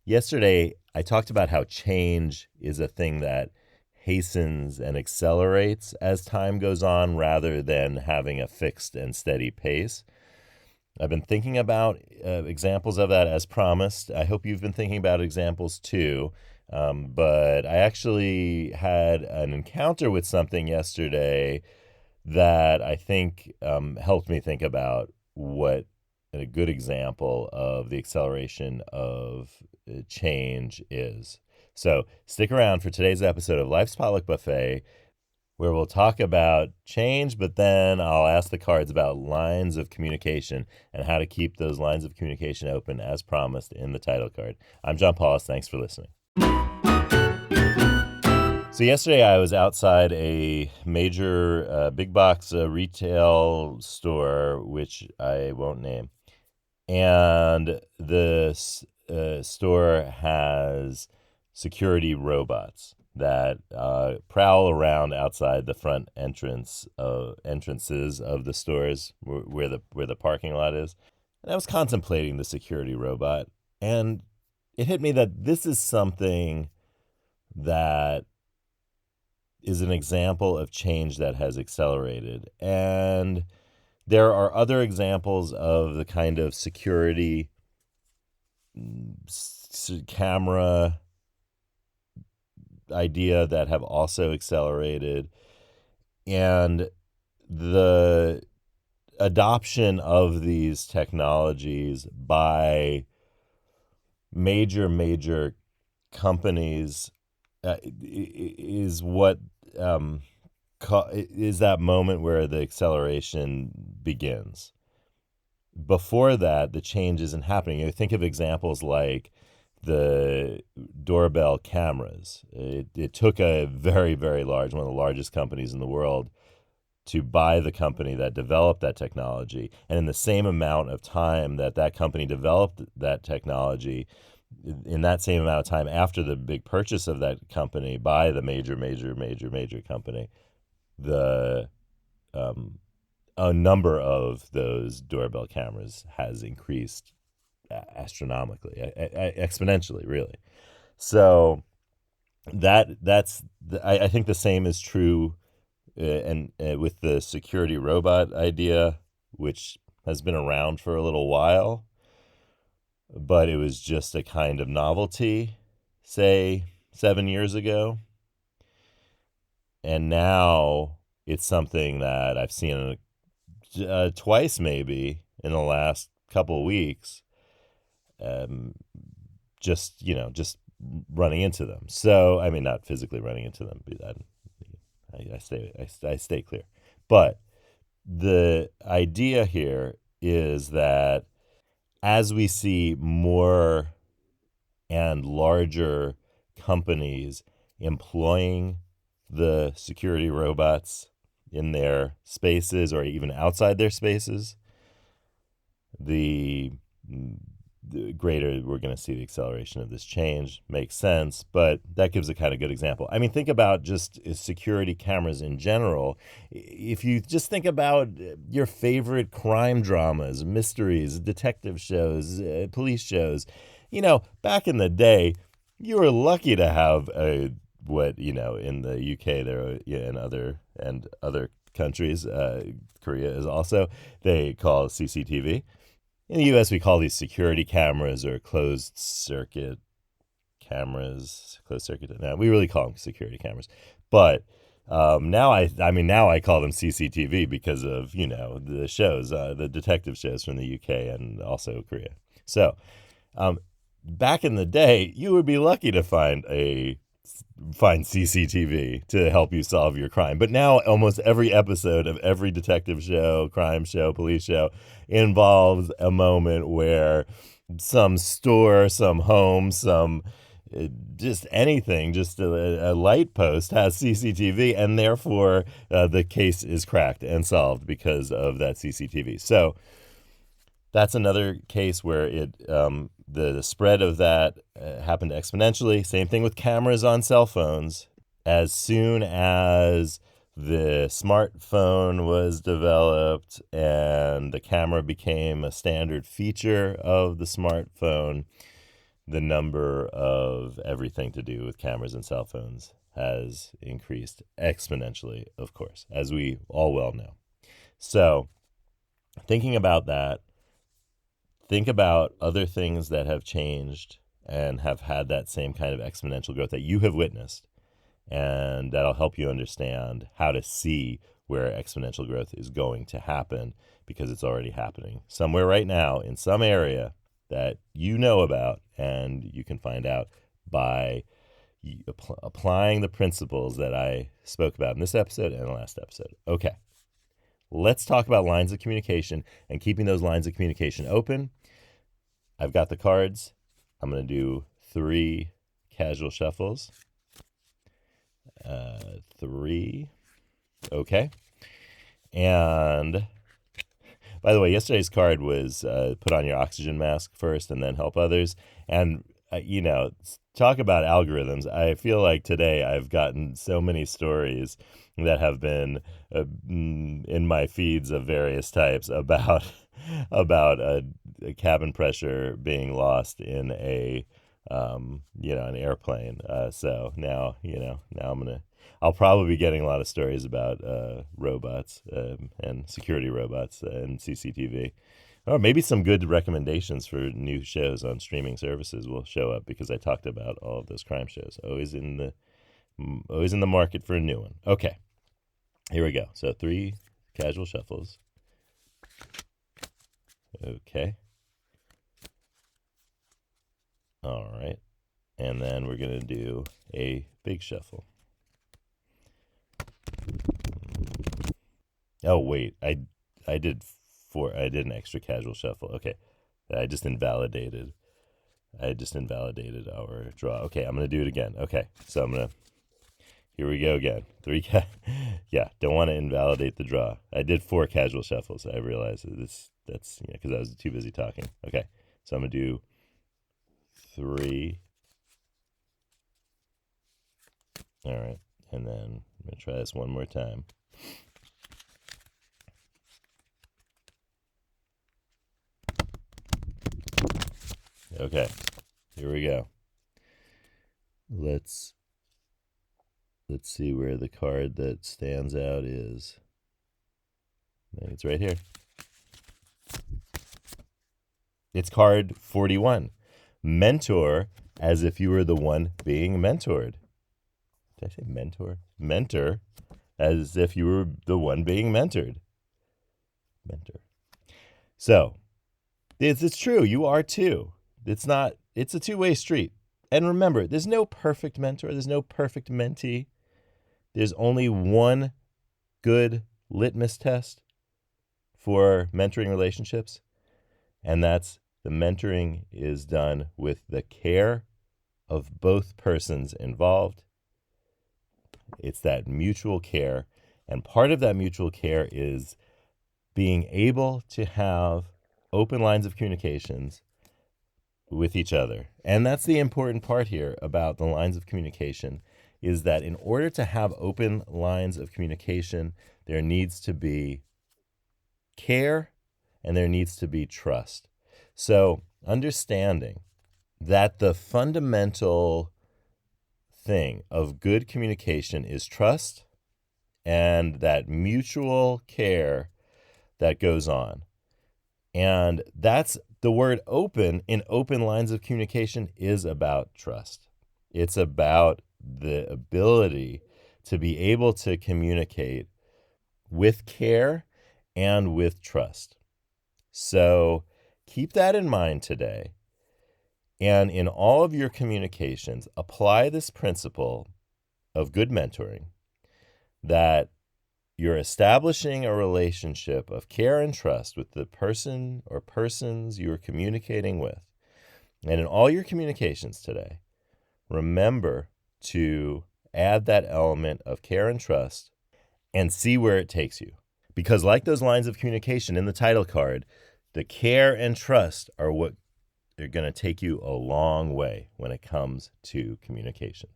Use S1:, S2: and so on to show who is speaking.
S1: Yesterday, I talked about how change is a thing that hastens and accelerates as time goes on rather than having a fixed and steady pace. I've been thinking about examples of that as promised. I hope you've been thinking about examples too. But I actually had an encounter with something yesterday that I think helped me think about what a good example of the acceleration of change is. So stick around for today's episode of Life's Potluck Buffet, where we'll talk about change, but then I'll ask the cards about lines of communication and how to keep those lines of communication open as promised in the title card. I'm John Paulus. Thanks for listening. So yesterday I was outside a major big box retail store, which I won't name. And the store has security robots that prowl around outside the front entrances of the stores where the parking lot is. And I was contemplating the security robot, and it hit me that this is something that is an example of change that has accelerated. And there are other examples of the kind of security camera idea that have also accelerated. And the adoption of these technologies by major companies is what is that moment where the acceleration begins. Before that, the change isn't happening. You think of examples like the doorbell cameras. It took a very, very large, one of the largest companies in the world, to buy the company that developed that technology. And in the same amount of time that that company developed that technology, in that same amount of time after the big purchase of that company by the major company, the a number of those doorbell cameras has increased astronomically, exponentially, really. So I think the same is true and with the security robot idea, which has been around for a little while, but it was just a kind of novelty, say 7 years ago. And now it's something that I've seen twice maybe in the last couple of weeks, just running into them. So I mean, not physically running into them, but I stay clear. But the idea here is that as we see more and larger companies employing the security robots in their spaces or even outside their spaces, the greater we're going to see the acceleration of this change. Makes sense, but that gives a kind of good example. I mean, think about just security cameras in general. If you just think about your favorite crime dramas, mysteries, detective shows, police shows, back in the day, you were lucky to have what in the UK there and other countries, Korea is also, they call CCTV. In the U.S., we call these security cameras or closed circuit cameras. Now we really call them security cameras, but now I call them CCTV because of the shows, the detective shows from the UK and also Korea. So back in the day, you would be lucky to find CCTV to help you solve your crime. But now almost every episode of every detective show, crime show, police show involves a moment where some store, some home, some just anything, just a light post has CCTV, and therefore the case is cracked and solved because of that CCTV. So that's another case where the spread of that happened exponentially. Same thing with cameras on cell phones. As soon as the smartphone was developed and the camera became a standard feature of the smartphone, the number of everything to do with cameras and cell phones has increased exponentially, of course, as we all well know. So, thinking about that, think about other things that have changed and have had that same kind of exponential growth that you have witnessed, and that'll help you understand how to see where exponential growth is going to happen, because it's already happening somewhere right now in some area that you know about, and you can find out by applying the principles that I spoke about in this episode and the last episode. Okay, let's talk about lines of communication and keeping those lines of communication open. I've got the cards. I'm going to do 3 casual shuffles. 3. Okay. And by the way, yesterday's card was put on your oxygen mask first and then help others. And, talk about algorithms. I feel like today I've gotten so many stories that have been in my feeds of various types about a cabin pressure being lost in an airplane. So now I'll probably be getting a lot of stories about robots and security robots and CCTV. Or maybe some good recommendations for new shows on streaming services will show up, because I talked about all of those crime shows. Always in the market for a new one. Okay, here we go. So 3 casual shuffles. Okay. All right. And then we're going to do a big shuffle. Oh, wait. I did 4. I did an extra casual shuffle. Okay. I just invalidated our draw. Okay, I'm going to do it again. Okay. So here we go again. 3 yeah, don't want to invalidate the draw. I did 4 casual shuffles. I realized that's because I was too busy talking. Okay. So I'm going to do 3. All right. And then I'm going to try this one more time. Okay. Here we go. Let's see where the card that stands out is. I think it's right here. It's card 41. Mentor as if you were the one being mentored. Did I say mentor? Mentor as if you were the one being mentored. Mentor. So, it's true. You are too. It's a two-way street. And remember, there's no perfect mentor. There's no perfect mentee. There's only one good litmus test for mentoring relationships, and that's the mentoring is done with the care of both persons involved. It's that mutual care, and part of that mutual care is being able to have open lines of communications with each other. And that's the important part here about the lines of communication, is that in order to have open lines of communication, there needs to be care and there needs to be trust. So understanding that the fundamental thing of good communication is trust and that mutual care that goes on. And that's the word open in open lines of communication is about trust. It's about the ability to be able to communicate with care and with trust. So keep that in mind today. And in all of your communications, apply this principle of good mentoring, that you're establishing a relationship of care and trust with the person or persons you're communicating with. And in all your communications today, remember to add that element of care and trust and see where it takes you. Because like those lines of communication in the title card, the care and trust are what are going to take you a long way when it comes to communication.